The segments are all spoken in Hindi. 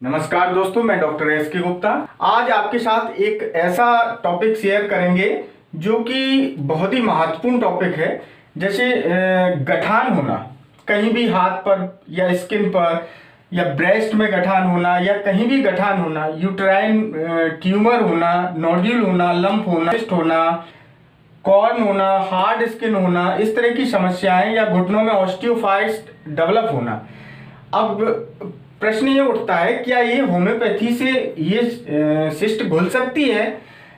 नमस्कार दोस्तों, मैं डॉक्टर एस के गुप्ता आज आपके साथ एक ऐसा टॉपिक शेयर करेंगे जो कि बहुत ही महत्वपूर्ण टॉपिक है। जैसे गठान होना कहीं भी हाथ पर या स्किन पर या ब्रेस्ट में गठान होना या कहीं भी गठान होना, यूट्राइन ट्यूमर होना, नोड्यूल होना, लंप होना, सिस्ट होना, कॉर्न होना, हार्ड स्किन होना, इस तरह की समस्याएं या घुटनों में ऑस्टियोफाइट्स डेवलप होना। अब प्रश्न ये उठता है, क्या ये होम्योपैथी से ये सिस्ट घुल सकती है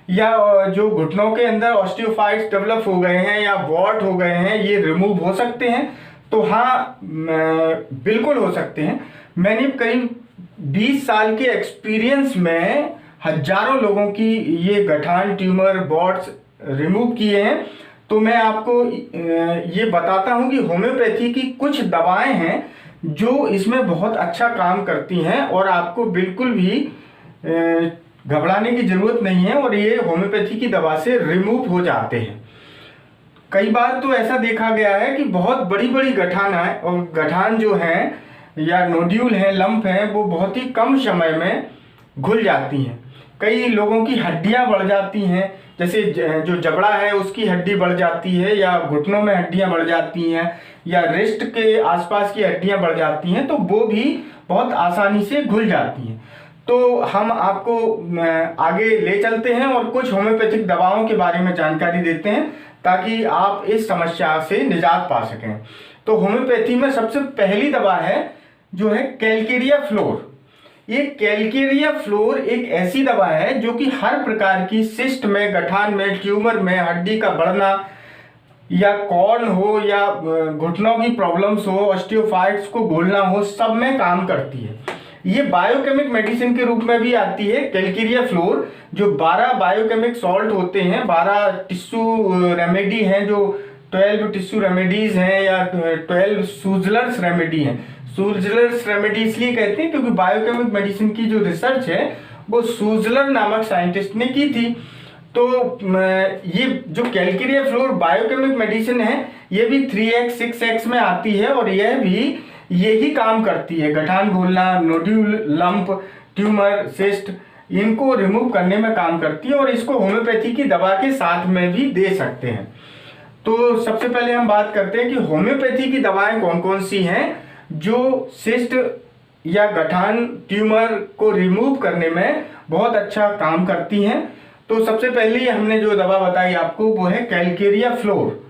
या जो घुटनों के अंदर ऑस्टियोफाइट्स डेवलप हो गए हैं या वॉट हो गए हैं ये रिमूव हो सकते हैं? तो हाँ, बिल्कुल हो सकते हैं। मैंने करीब 20 साल के एक्सपीरियंस में हजारों लोगों की ये गठान, ट्यूमर, वॉट्स रिमूव किए हैं। तो मैं आपको ये बताता हूँ कि होम्योपैथी की कुछ दवाएं हैं जो इसमें बहुत अच्छा काम करती हैं और आपको बिल्कुल भी घबराने की ज़रूरत नहीं है और ये होम्योपैथी की दवा से रिमूव हो जाते हैं। कई बार तो ऐसा देखा गया है कि बहुत बड़ी बड़ी गठान है और गठान जो हैं या नोड्यूल हैं, लंप हैं, वो बहुत ही कम समय में घुल जाती हैं। कई लोगों की हड्डियां बढ़ जाती हैं, जैसे जो जबड़ा है उसकी हड्डी बढ़ जाती है या घुटनों में हड्डियां बढ़ जाती हैं या रिस्ट के आसपास की हड्डियां बढ़ जाती हैं, तो वो भी बहुत आसानी से घुल जाती हैं। तो हम आपको आगे ले चलते हैं और कुछ होम्योपैथिक दवाओं के बारे में जानकारी देते हैं ताकि आप इस समस्या से निजात पा सकें। तो होम्योपैथी में सबसे पहली दवा है जो है कैलकेरिया फ्लोर। ये कैलकेरिया फ्लोर एक ऐसी दवा है जो कि हर प्रकार की सिस्ट में, गठान में, ट्यूमर में, हड्डी का बढ़ना या कॉर्न हो या घुटनों की प्रॉब्लम्स हो, ऑस्टियोफाइट्स को घोलना हो, सब में काम करती है। ये बायोकेमिक मेडिसिन के रूप में भी आती है। कैलकेरिया फ्लोर जो 12 बायोकेमिक सॉल्ट होते हैं, 12 टिश्यू रेमेडी हैं, जो 12 टिश्यू रेमेडीज हैं या 12 सूजलर्स रेमेडी हैं। सूजलर्स रेमेडी इसलिए कहते हैं क्योंकि बायोकेमिक मेडिसिन की जो रिसर्च है वो सूजलर नामक साइंटिस्ट ने की थी। तो ये जो कैलकेरिया फ्लोर बायोकेमिक मेडिसिन है ये भी 3x 6x में आती है और यह भी यही काम करती है। गठान घोलना, नोड्यूल, लंप, ट्यूमर, सिस्ट, इनको रिमूव करने में काम करती है और इसको होम्योपैथी की दवा के साथ में भी दे सकते हैं। तो सबसे पहले हम बात करते हैं कि होम्योपैथी की दवाएं कौन कौन सी हैं जो सिस्ट या गठान, ट्यूमर को रिमूव करने में बहुत अच्छा काम करती हैं। तो सबसे पहले हमने जो दवा बताई आपको वो है कैलकेरिया फ्लोर,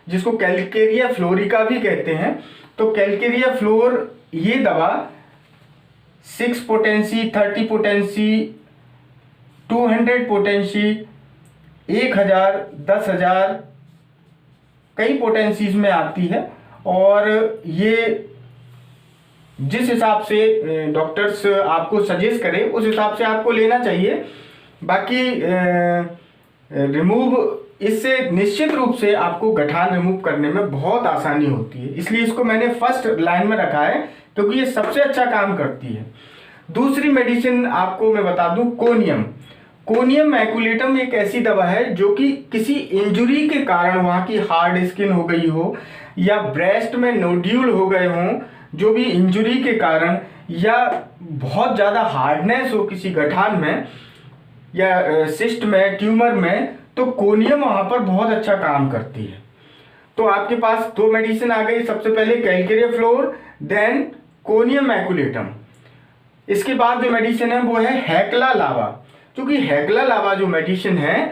जिसको कैलकेरिया फ्लोरिका भी कहते हैं। तो कैलकेरिया फ्लोर ये दवा 6 पोटेंसी, 30 पोटेंसी, 200 पोटेंसी, 1000, 10,000 कई पोटेंसीज में आती है और ये जिस हिसाब से डॉक्टर्स आपको सजेस्ट करें उस हिसाब से आपको लेना चाहिए। बाकी रिमूव इससे निश्चित रूप से आपको गठान रिमूव करने में बहुत आसानी होती है, इसलिए इसको मैंने फर्स्ट लाइन में रखा है क्योंकि ये सबसे अच्छा काम करती है। दूसरी मेडिसिन आपको मैं बता दूं, कोनियम। कोनियम मैकुलेटम एक ऐसी दवा है जो कि किसी इंजुरी के कारण, वहाँ की हार्ड स्किन हो गई हो या ब्रेस्ट में नोड्यूल हो गए हों, जो भी इंजुरी के कारण या बहुत ज़्यादा हार्डनेस हो किसी गठान में या सिस्ट में, ट्यूमर में, तो कोनियम वहाँ पर बहुत अच्छा काम करती है। तो आपके पास दो मेडिसिन आ गई, सबसे पहले calcarea fluor, then conium maculatum. इसके बाद जो मेडिसिन है वो है हैक्ला लावा। क्योंकि हैक्ला लावा जो मेडिसिन है,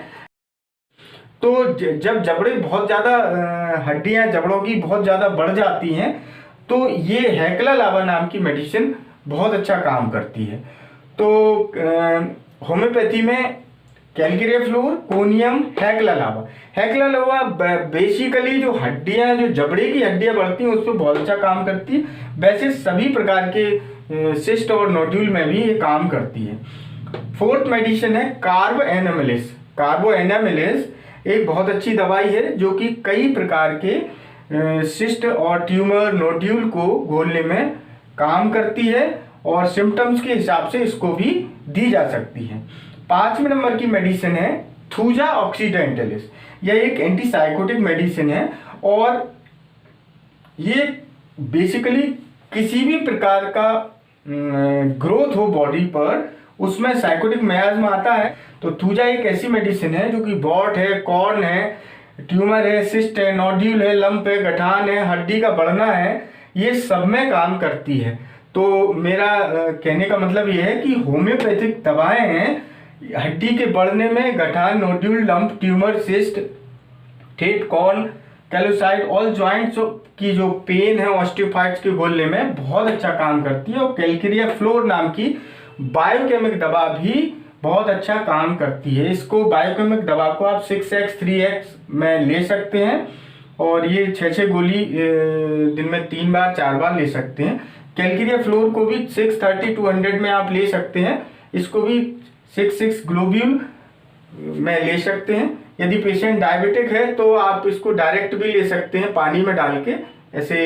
तो जब जबड़े बहुत ज़्यादा, हड्डियाँ जबड़ों की बहुत ज़्यादा बढ़ जाती हैं, तो ये हैक्ला लावा नाम की मेडिसिन बहुत अच्छा काम करती है। तो होम्योपैथी में कैलकेरिया फ्लोर, कोनियम, हैक्ला लावा। हैक्ला लावा बेसिकली जो हड्डियां, जो जबड़े की हड्डियां बढ़ती हैं उस पर बहुत अच्छा काम करती है। वैसे सभी प्रकार के सिस्ट और नोड्यूल में भी ये काम करती है। फोर्थ मेडिसिन है कार्बो एनामिलिस। कार्बो एनामिलिस एक बहुत अच्छी दवाई है जो कि कई प्रकार के सिस्ट और ट्यूमर, नोड्यूल को घोलने में काम करती है और सिम्टम्स के हिसाब से इसको भी दी जा सकती है। 5वें नंबर की मेडिसिन है थूजा ऑक्सीडेंटलिस। यह एक एंटीसाइकोटिक मेडिसिन है और ये बेसिकली किसी भी प्रकार का ग्रोथ हो बॉडी पर, उसमें साइकोटिक मियास्म आता है। तो थूजा एक ऐसी मेडिसिन है जो कि बॉट है, कॉर्न है, ट्यूमर है, सिस्ट है, नोड्यूल है, लंप है, गठान है, हड्डी का बढ़ना है, ये सब में काम करती है। तो मेरा कहने का मतलब ये है कि होम्योपैथिक दवाएं हैं हड्डी के बढ़ने में, गठान, नोड्यूल, लंप, ट्यूमर, सिस्ट, ठेठ, कॉर्न, कैलोसाइड, ऑल जॉइंट्स की जो पेन है ऑस्टियोफाइट्स के बोलने में बहुत अच्छा काम करती है। और कैलकेरिया फ्लोर नाम की बायोकेमिक दवा भी बहुत अच्छा काम करती है। इसको बायोकेमिक दवा को आप 6x 3x में ले सकते हैं और ये 6 गोली दिन में 3 बार 4 बार ले सकते हैं। कैलकेरिया फ्लोर को भी 630-200 में आप ले सकते हैं। इसको भी 6 ग्लोब्यूल में ले सकते हैं। यदि पेशेंट डायबिटिक है तो आप इसको डायरेक्ट भी ले सकते हैं पानी में डाल के, ऐसे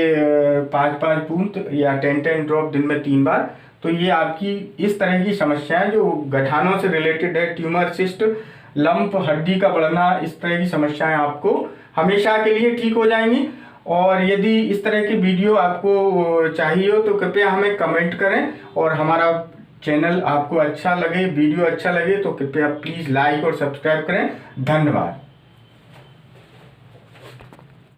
5-5 बूंद या 10-10 ड्रॉप दिन में 3 बार। तो ये आपकी इस तरह की समस्याएं जो गठानों से रिलेटेड है, ट्यूमर, सिस्ट, लंप, हड्डी का बढ़ना, इस तरह की समस्याएं आपको हमेशा के लिए ठीक हो जाएंगी। और यदि इस तरह की वीडियो आपको चाहिए हो तो कृपया हमें कमेंट करें, और हमारा चैनल आपको अच्छा लगे, वीडियो अच्छा लगे तो कृपया प्लीज़ लाइक और सब्सक्राइब करें। धन्यवाद।